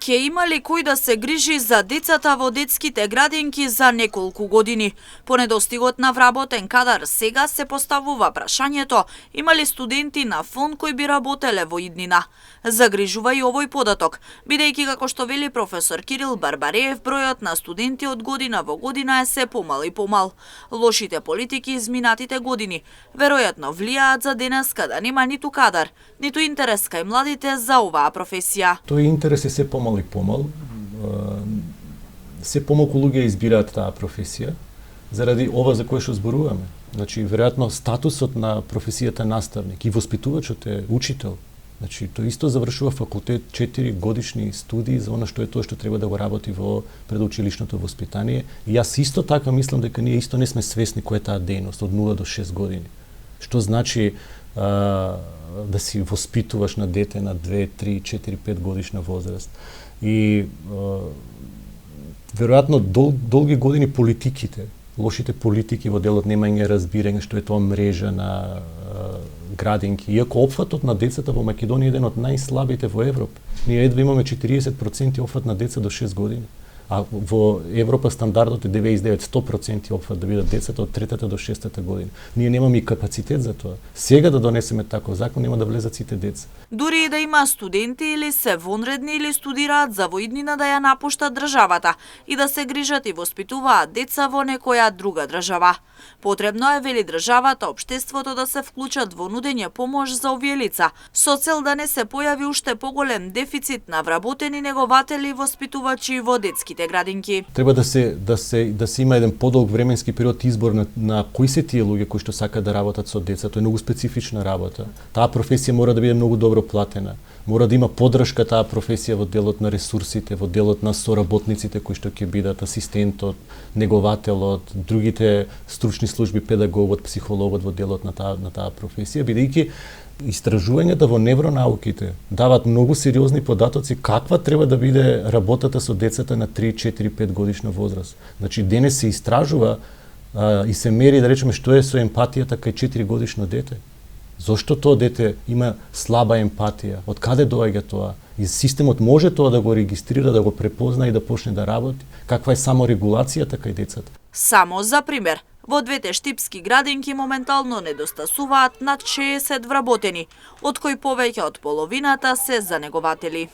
Ќе има ли кој да се грижи за децата во детските градинки за неколку години? По недостигот на вработен кадар сега се поставува прашањето има ли студенти на фонд кои би работеле во иднина. Загрижува и овој податок, бидејќи како што вели професор Кирил Барбареев, бројот на студенти од година во година е се помал и помал. Лошите политики изминатите години веројатно влијаат за денес када нема ниту кадар, ниту интерес кај младите за оваа професија. Тој интерес е се помал и помал. Се помалку луѓе избираат таа професија заради ова за кое што зборуваме. Значи, веројатно статусот на професијата наставник и воспитувачот е учител. Значи, тој исто завршува факултет 4 годишни студии за она што е тоа што треба да го работи во предучилишното воспитание. И јас исто така мислам дека ние исто не сме свесни која е таа дејност од 0 до 6 години. Што значи да си воспитуваш на дете на 2, 3, 4, 5 годишна возраст. И веројатно долги години политиките, лошите политики во делот немање разбирање што е тоа мрежа на градинки. Иако опфатот на децата во Македонија е еден од најслабите во Европа. Ние едва имаме 40% опфат на деца до 6 години. А во Европа стандардот е 99-100% опфат да бидат децата од 3-та до 6-та година. Ние немаме и капацитет за тоа. Сега да донесеме таков закон нема да влезат сите деца. Дури и да има студенти или се вонредни или студираат за во иднина да ја напуштат државата и да се грижат и воспитуваат деца во некоја друга држава. Потребно е, вели државата, општеството да се вклучат во нудење помош за овие лица, со цел да не се појави уште поголем дефицит на вработени негователи и воспитувачи во детските градинки. Треба да се има еден подолг временски период избор на кои се тие луѓе кои што сакаат да работат со деца. Тоа е многу специфична работа. Таа професија мора да биде многу добро платена. Мора да има поддршка таа професија во делот на ресурсите, во делот на соработниците кои што ќе бидат асистентот, негователот, другите стручни служби, педагогот, психологот во делот на таа професија, бидејќи истражувањата во невронауките дават многу сериозни податоци каква треба да биде работата со децата на 3, 4, 5 годишна возраст. Значи денес се истражува и се мери, да речеме, што е со емпатијата кај 4 годишно дете. Зошто тоа дете има слаба емпатија? Од каде доаѓа тоа? И системот може тоа да го регистрира, да го препозна и да почне да работи? Каква е саморегулацијата кај децата? Само за пример, во двете штипски градинки моментално недостасуваат над 60 вработени, од кои повеќе од половината се за негователи.